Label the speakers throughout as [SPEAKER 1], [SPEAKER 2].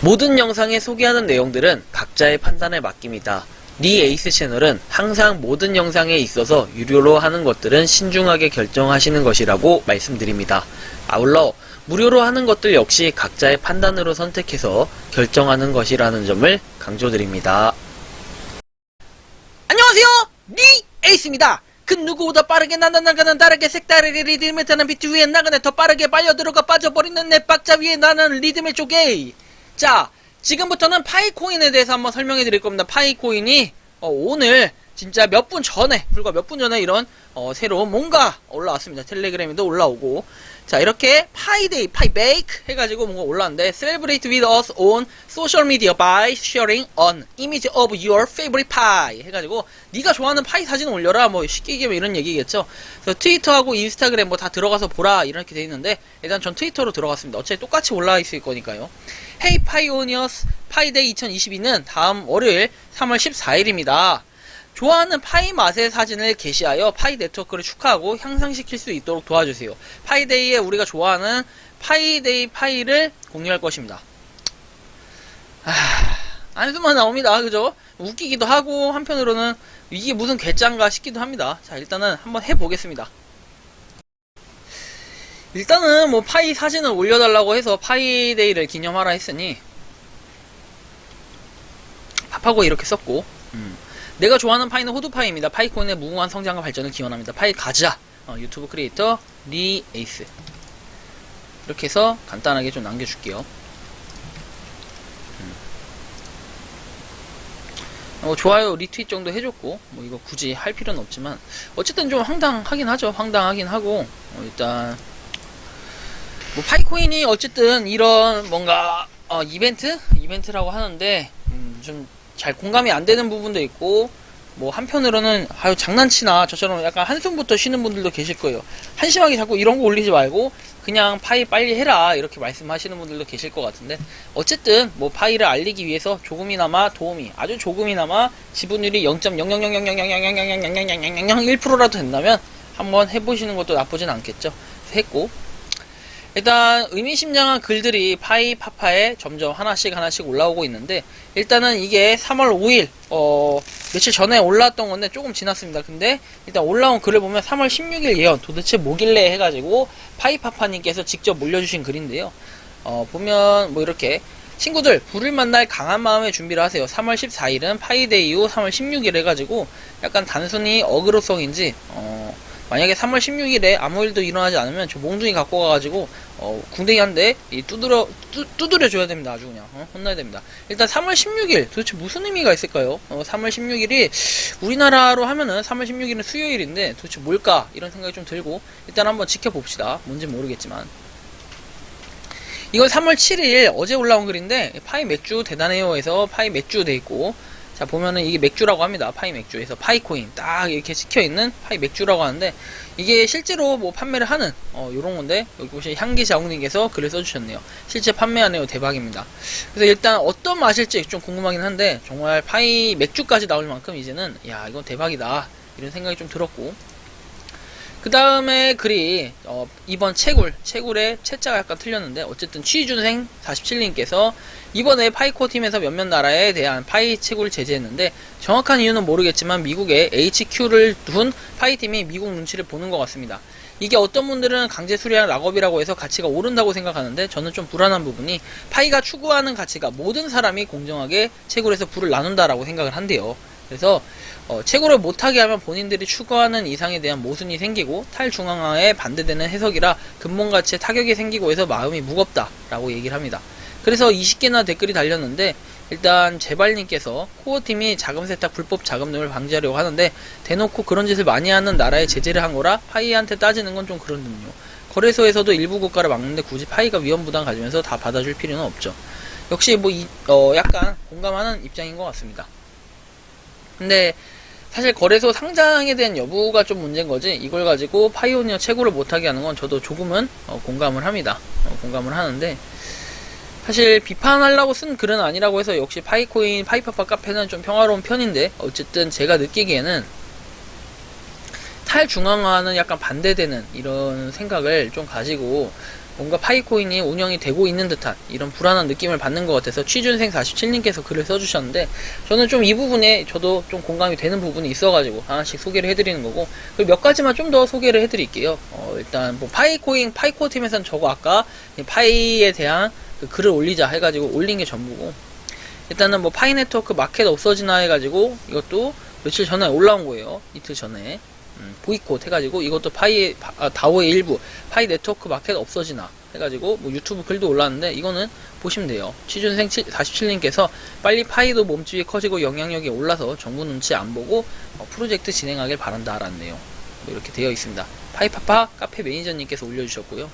[SPEAKER 1] 모든 영상에 소개하는 내용들은 각자의 판단에 맡깁니다. 니 에이스 채널은 항상 모든 영상에 있어서 유료로 하는 것들은 신중하게 결정하시는 것이라고 말씀드립니다. 아울러 무료로 하는 것들 역시 각자의 판단으로 선택해서 결정하는 것이라는 점을 강조드립니다.
[SPEAKER 2] 안녕하세요, 니 에이스입니다. 그 누구보다 빠르게 나가는 다르게 색다르게 리듬을 타는 비트 위에 나가네 더 빠르게 빨려들어가 빠져버리는 내 박자 위에 나는 리듬의 쪼개. 자, 지금부터는 파이코인에 대해서 한번 설명해 드릴 겁니다. 파이코인이 오늘 진짜 불과 몇 분 전에 이런 새로운 뭔가 올라왔습니다. 텔레그램에도 올라오고, 자, 이렇게 파이데이, 파이베이크 해가지고 뭔가 올라왔는데, Celebrate with us on social media by sharing an image of your favorite pie 해가지고 네가 좋아하는 파이 사진 올려라, 뭐 쉽게 얘기하면 이런 얘기겠죠. 그래서 트위터하고 인스타그램 뭐 다 들어가서 보라 이렇게 돼 있는데, 일단 전 트위터로 들어갔습니다. 어차피 똑같이 올라와 있을 거니까요. Hey Pioneers 파이데이 2022는 다음 월요일 3월 14일입니다. 좋아하는 파이 맛의 사진을 게시하여 파이 네트워크를 축하하고 향상시킬 수 있도록 도와주세요. 파이데이에 우리가 좋아하는 파이데이 파이를 공유할 것입니다. 안수만 나옵니다. 그죠? 웃기기도 하고 한편으로는 이게 무슨 괴짠가 싶기도 합니다. 자, 일단은 한번 해보겠습니다. 일단은 뭐 파이 사진을 올려달라고 해서 파이데이를 기념하라 했으니 밥하고 이렇게 썼고, 내가 좋아하는 파이는 호두파이입니다. 파이코인의 무궁한 성장과 발전을 기원합니다. 파이 가자. 유튜브 크리에이터 니 에이스. 이렇게 해서 간단하게 좀 남겨줄게요. 좋아요 리트윗 정도 해줬고, 뭐 이거 굳이 할 필요는 없지만 어쨌든 좀 황당하긴 하죠. 황당하긴 하고, 일단 뭐 파이코인이 어쨌든 이런 뭔가 이벤트라고 하는데 좀 잘 공감이 안 되는 부분도 있고, 뭐 한편으로는 아유 장난치나 저처럼 약간 한숨부터 쉬는 분들도 계실 거예요. 한심하게 자꾸 이런 거 올리지 말고 그냥 파이 빨리 해라 이렇게 말씀하시는 분들도 계실 것 같은데, 어쨌든 뭐 파이를 알리기 위해서 조금이나마 도움이, 아주 조금이나마 지분율이 0.00000000001%라도 된다면 한번 해보시는 것도 나쁘진 않겠죠. 했고, 일단 의미심장한 글들이 파이파파에 점점 하나씩 올라오고 있는데, 일단은 이게 3월 5일 며칠 전에 올라왔던 건데 조금 지났습니다. 근데 일단 올라온 글을 보면 3월 16일 예언 도대체 뭐길래 해가지고 파이파파님께서 직접 올려주신 글인데요. 보면 뭐 이렇게 친구들, 불을 만날 강한 마음의 준비를 하세요. 3월 14일은 파이데이 이후 3월 16일 해가지고 약간 단순히 어그로성인지, 만약에 3월 16일에 아무 일도 일어나지 않으면 저 몽둥이 갖고 가가지고 궁뎅이 한 대 두드려 줘야 됩니다. 아주 그냥 혼나야 됩니다. 일단 3월 16일 도대체 무슨 의미가 있을까요? 3월 16일이 우리나라로 하면은 3월 16일은 수요일인데 도대체 뭘까 이런 생각이 좀 들고, 일단 한번 지켜봅시다. 뭔지 모르겠지만 이건 3월 7일 어제 올라온 글인데, 파이 맥주 대단해요에서 파이 맥주 돼 있고, 자 보면은 이게 맥주라고 합니다. 파이 맥주에서 파이코인 딱 이렇게 찍혀있는 파이 맥주라고 하는데, 이게 실제로 뭐 판매를 하는 요런 건데, 여기 보시면 향기자웅님께서 글을 써주셨네요. 실제 판매하네요. 대박입니다. 그래서 일단 어떤 맛일지 좀 궁금하긴 한데, 정말 파이 맥주까지 나올 만큼 이제는 야 이건 대박이다 이런 생각이 좀 들었고, 그 다음에 글이 이번 채굴의 채자가 약간 틀렸는데, 어쨌든 취준생 47님께서 이번에 파이코 팀에서 몇몇 나라에 대한 파이 채굴을 제재했는데, 정확한 이유는 모르겠지만 미국에 HQ를 둔 파이 팀이 미국 눈치를 보는 것 같습니다. 이게 어떤 분들은 강제 수리랑 락업이라고 해서 가치가 오른다고 생각하는데, 저는 좀 불안한 부분이 파이가 추구하는 가치가 모든 사람이 공정하게 채굴해서 부를 나눈다라고 생각을 한대요. 그래서 채굴을 못하게 하면 본인들이 추구하는 이상에 대한 모순이 생기고 탈중앙화에 반대되는 해석이라 근본가치에 타격이 생기고 해서 마음이 무겁다라고 얘기를 합니다. 그래서 20개나 댓글이 달렸는데, 일단 제발님께서 코어팀이 자금 세탁 불법 자금을 방지하려고 하는데 대놓고 그런 짓을 많이 하는 나라에 제재를 한 거라 파이한테 따지는 건 좀 그렇군요. 거래소에서도 일부 국가를 막는데 굳이 파이가 위험부담 가지면서 다 받아줄 필요는 없죠. 역시 뭐 약간 공감하는 입장인 것 같습니다. 근데 사실 거래소 상장에 대한 여부가 좀 문제인 거지, 이걸 가지고 파이오니어 채굴을 못하게 하는 건 저도 조금은 공감을 합니다. 공감을 하는데, 사실 비판하려고 쓴 글은 아니라고 해서 역시 파이코인 파이파파 카페는 좀 평화로운 편인데, 어쨌든 제가 느끼기에는 탈중앙화는 약간 반대되는 이런 생각을 좀 가지고 뭔가 파이코인이 운영이 되고 있는 듯한 이런 불안한 느낌을 받는 것 같아서 취준생 47님께서 글을 써주셨는데, 저는 좀 이 부분에 저도 좀 공감이 되는 부분이 있어가지고 하나씩 소개를 해드리는 거고, 그리고 몇 가지만 좀 더 소개를 해드릴게요. 일단 뭐 파이코인 파이코 팀에서는 저거 아까 파이에 대한 그 글을 올리자 해가지고 올린 게 전부고, 일단은 뭐 파이 네트워크 마켓 없어지나 해가지고 이것도 며칠 전에 올라온 거예요. 이틀 전에 보이콧 해가지고 이것도 다오의 일부 파이 네트워크 마켓 없어지나 해가지고 뭐 유튜브 글도 올라왔는데, 이거는 보시면 돼요. 취준생 47님께서 빨리 파이도 몸집이 커지고 영향력이 올라서 정부 눈치 안 보고 프로젝트 진행하길 바란다 라는 내용 뭐 이렇게 되어 있습니다. 파이파파 카페 매니저님께서 올려주셨고요.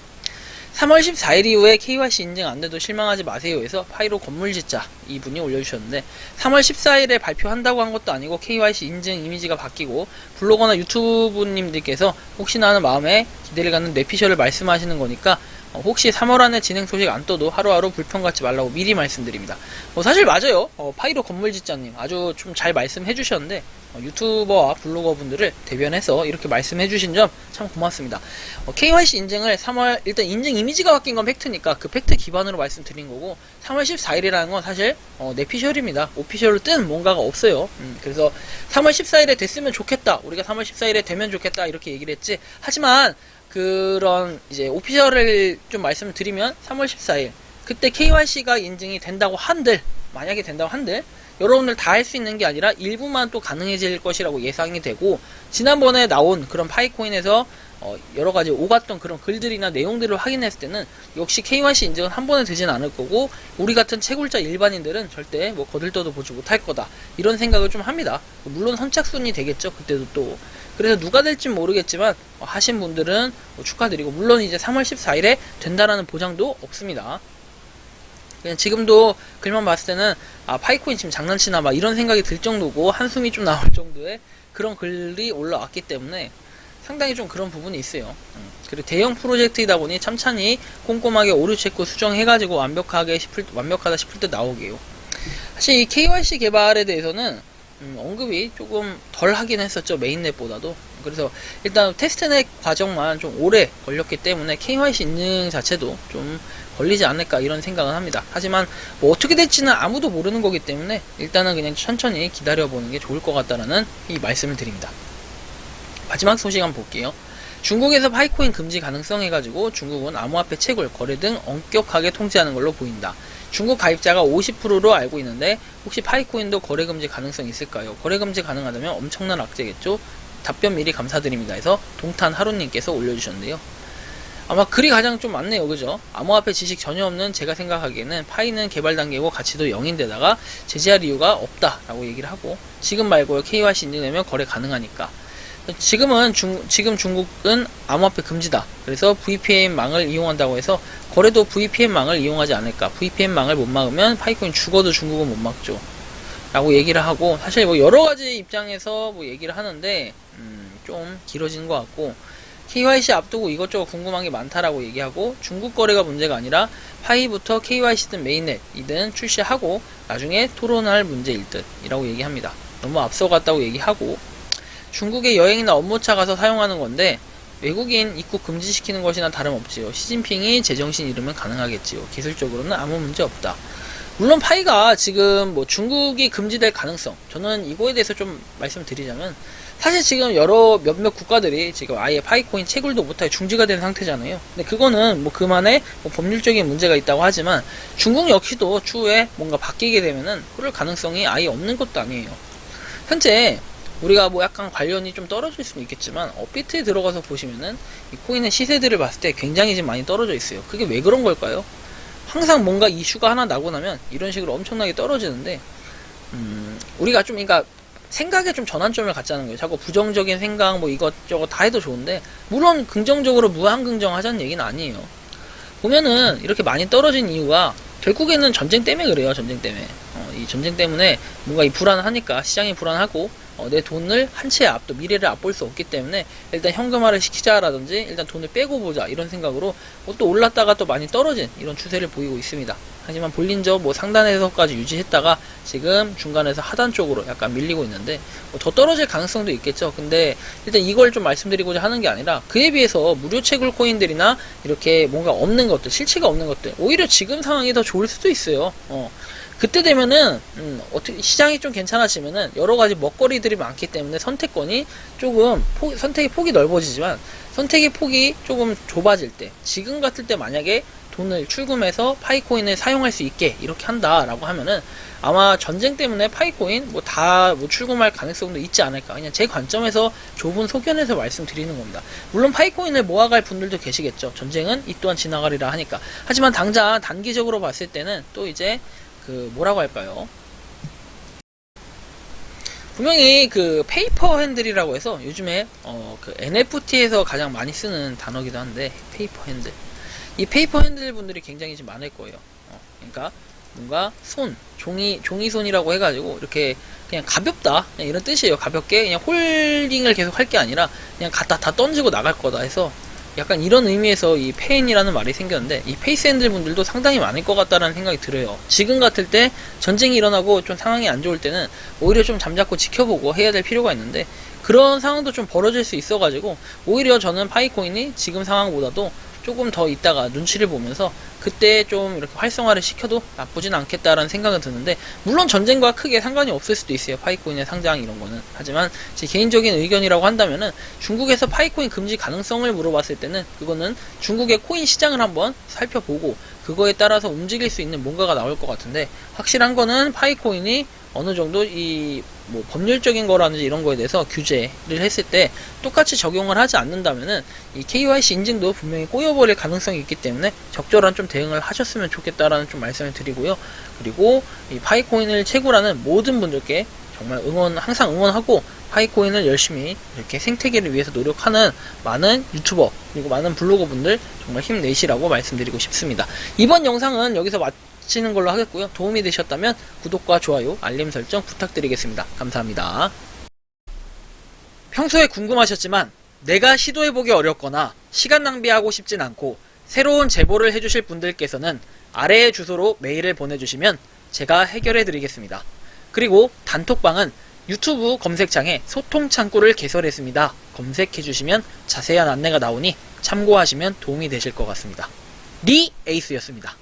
[SPEAKER 2] 3월 14일 이후에 KYC 인증 안 돼도 실망하지 마세요 해서 파이로 건물 짓자 이분이 올려주셨는데, 3월 14일에 발표한다고 한 것도 아니고 KYC 인증 이미지가 바뀌고, 블로거나 유튜브님들께서 혹시나 하는 마음에 기대를 갖는 뇌피셜을 말씀하시는 거니까 혹시 3월 안에 진행 소식 안 떠도 하루하루 불평 갖지 말라고 미리 말씀드립니다. 사실 맞아요. 파이로 건물 짓자님 아주 좀 잘 말씀해 주셨는데, 유튜버와 블로거 분들을 대변해서 이렇게 말씀해 주신 점 참 고맙습니다. KYC 인증을 3월, 일단 인증 이미지가 바뀐 건 팩트니까 그 팩트 기반으로 말씀드린 거고, 3월 14일이라는 건 사실 내피셜입니다. 오피셜로 뜬 뭔가가 없어요. 그래서 3월 14일에 됐으면 좋겠다, 우리가 3월 14일에 되면 좋겠다 이렇게 얘기를 했지, 하지만 그런 이제 오피셜을 좀 말씀을 드리면 3월 14일 그때 KYC가 인증이 된다고 한들, 만약에 된다고 한들 여러분들 다 할 수 있는 게 아니라 일부만 또 가능해질 것이라고 예상이 되고, 지난번에 나온 그런 파이코인에서 여러가지 오갔던 그런 글들이나 내용들을 확인했을 때는 역시 KYC 인증은 한 번에 되진 않을 거고, 우리 같은 채굴자 일반인들은 절대 뭐 거들떠도 보지 못할 거다 이런 생각을 좀 합니다. 물론 선착순이 되겠죠, 그때도 또. 그래서 누가 될진 모르겠지만 하신 분들은 축하드리고, 물론 이제 3월 14일에 된다라는 보장도 없습니다. 그냥 지금도 글만 봤을 때는 파이코인 지금 장난치나 막 이런 생각이 들 정도고, 한숨이 좀 나올 정도의 그런 글이 올라왔기 때문에 상당히 좀 그런 부분이 있어요. 그리고 대형 프로젝트이다 보니 참찬히 꼼꼼하게 오류 체크 수정해가지고 완벽하다 싶을 때 나오게요. 사실 이 KYC 개발에 대해서는 언급이 조금 덜 하긴 했었죠, 메인넷보다도. 그래서 일단 테스트넷 과정만 좀 오래 걸렸기 때문에 KYC 인증 자체도 좀 걸리지 않을까 이런 생각은 합니다. 하지만 뭐 어떻게 될지는 아무도 모르는 거기 때문에 일단은 그냥 천천히 기다려보는 게 좋을 것 같다라는 이 말씀을 드립니다. 마지막 소식 한번 볼게요. 중국에서 파이코인 금지 가능성 해가지고 중국은 암호화폐 채굴, 거래 등 엄격하게 통제하는 걸로 보인다. 중국 가입자가 50%로 알고 있는데 혹시 파이코인도 거래 금지 가능성이 있을까요? 거래 금지 가능하다면 엄청난 악재겠죠? 답변 미리 감사드립니다 해서 동탄 하루님께서 올려주셨는데요. 아마 글이 가장 좀 많네요, 그죠? 암호화폐 지식 전혀 없는 제가 생각하기에는 파이는 개발 단계고 가치도 0인데다가 제재할 이유가 없다라고 얘기를 하고, 지금 말고요 KYC 인증되면 거래 가능하니까. 지금 중국은 암호화폐 금지다. 그래서 VPN망을 이용한다고 해서 거래도 VPN망을 이용하지 않을까. VPN망을 못 막으면 파이코인 죽어도 중국은 못 막죠. 라고 얘기를 하고, 사실 뭐 여러가지 입장에서 뭐 얘기를 하는데, 좀 길어지는 것 같고, KYC 앞두고 이것저것 궁금한 게 많다라고 얘기하고, 중국 거래가 문제가 아니라 파이부터 KYC든 메인넷이든 출시하고 나중에 토론할 문제일 듯이라고 얘기합니다. 너무 앞서갔다고 얘기하고, 중국의 여행이나 업무차 가서 사용하는 건데 외국인 입국 금지시키는 것이나 다름없지요. 시진핑이 제정신 잃으면 가능하겠지요. 기술적으로는 아무 문제 없다. 물론 파이가 지금 뭐 중국이 금지될 가능성, 저는 이거에 대해서 좀 말씀드리자면, 사실 지금 몇몇 국가들이 지금 아예 파이코인 채굴도 못하게 중지가 된 상태잖아요. 근데 그거는 뭐 그만의 뭐 법률적인 문제가 있다고 하지만, 중국 역시도 추후에 뭔가 바뀌게 되면은 그럴 가능성이 아예 없는 것도 아니에요. 현재 우리가 뭐 약간 관련이 좀 떨어질 수는 있겠지만, 업비트에 들어가서 보시면은 이 코인의 시세들을 봤을 때 굉장히 지금 많이 떨어져 있어요. 그게 왜 그런 걸까요? 항상 뭔가 이슈가 하나 나고 나면 이런 식으로 엄청나게 떨어지는데, 우리가 좀, 그러니까 생각에 좀 전환점을 갖자는 거예요. 자꾸 부정적인 생각 뭐 이것저것 다 해도 좋은데, 물론 긍정적으로 무한긍정 하자는 얘기는 아니에요. 보면은 이렇게 많이 떨어진 이유가 결국에는 전쟁 때문에 그래요. 전쟁 때문에. 이 전쟁 때문에 뭔가 이 불안하니까, 시장이 불안하고 내 돈을 한 채 앞도 미래를 앞볼 수 없기 때문에 일단 현금화를 시키자라든지 일단 돈을 빼고 보자 이런 생각으로 또 올랐다가 또 많이 떨어진 이런 추세를 보이고 있습니다. 하지만 볼린저 상단에서까지 유지했다가 지금 중간에서 하단 쪽으로 약간 밀리고 있는데 더 떨어질 가능성도 있겠죠. 근데 일단 이걸 좀 말씀드리고자 하는 게 아니라 그에 비해서 무료 채굴 코인들이나 이렇게 뭔가 없는 것들, 실체가 없는 것들 오히려 지금 상황이 더 좋을 수도 있어요. 그때 되면은 어떻게 시장이 좀 괜찮아지면은 여러 가지 먹거리들이 많기 때문에 선택권이 조금 선택의 폭이 넓어지지만 선택의 폭이 조금 좁아질 때, 지금 같을 때 만약에 돈을 출금해서 파이코인을 사용할 수 있게 이렇게 한다라고 하면은 아마 전쟁 때문에 파이코인 다 출금할 가능성도 있지 않을까. 그냥 제 관점에서 좁은 소견에서 말씀드리는 겁니다. 물론 파이코인을 모아갈 분들도 계시겠죠. 전쟁은 이 또한 지나가리라 하니까. 하지만 당장 단기적으로 봤을 때는 또 이제 뭐라고 할까요? 분명히 페이퍼 핸들이라고 해서 요즘에 NFT에서 가장 많이 쓰는 단어기도 한데 페이퍼 핸들. 이 페이퍼 핸들 분들이 굉장히 좀 많을 거예요. 그러니까 뭔가 종이 손이라고 해가지고 이렇게 그냥 가볍다 그냥 이런 뜻이에요. 가볍게 그냥 홀딩을 계속 할 게 아니라 그냥 갖다 다 던지고 나갈 거다 해서 약간 이런 의미에서 이 페인이라는 말이 생겼는데 이 페이스 핸들 분들도 상당히 많을 것 같다라는 생각이 들어요. 지금 같을 때 전쟁이 일어나고 좀 상황이 안 좋을 때는 오히려 좀 잠자코 지켜보고 해야 될 필요가 있는데 그런 상황도 좀 벌어질 수 있어가지고 오히려 저는 파이코인이 지금 상황보다도 조금 더 있다가 눈치를 보면서 그때 좀 이렇게 활성화를 시켜도 나쁘진 않겠다라는 생각은 드는데 물론 전쟁과 크게 상관이 없을 수도 있어요. 파이코인의 상장 이런 거는. 하지만 제 개인적인 의견이라고 한다면은 중국에서 파이코인 금지 가능성을 물어봤을 때는 그거는 중국의 코인 시장을 한번 살펴보고 그거에 따라서 움직일 수 있는 뭔가가 나올 것 같은데 확실한 거는 파이코인이 어느 정도 법률적인 거라든지 이런 거에 대해서 규제를 했을 때 똑같이 적용을 하지 않는다면은 이 KYC 인증도 분명히 꼬여버릴 가능성이 있기 때문에 적절한 좀 대응을 하셨으면 좋겠다라는 좀 말씀을 드리고요. 그리고 이 파이코인을 채굴하는 모든 분들께 정말 항상 응원하고 파이코인을 열심히 이렇게 생태계를 위해서 노력하는 많은 유튜버 그리고 많은 블로거 분들 정말 힘내시라고 말씀드리고 싶습니다. 이번 영상은 여기서 마치는 걸로 하겠고요. 도움이 되셨다면 구독과 좋아요, 알림 설정 부탁드리겠습니다. 감사합니다. 평소에 궁금하셨지만 내가 시도해보기 어렵거나 시간 낭비하고 싶진 않고 새로운 제보를 해주실 분들께서는 아래의 주소로 메일을 보내주시면 제가 해결해드리겠습니다. 그리고 단톡방은 유튜브 검색창에 소통 창구를 개설했습니다. 검색해주시면 자세한 안내가 나오니 참고하시면 도움이 되실 것 같습니다. 리 에이스였습니다.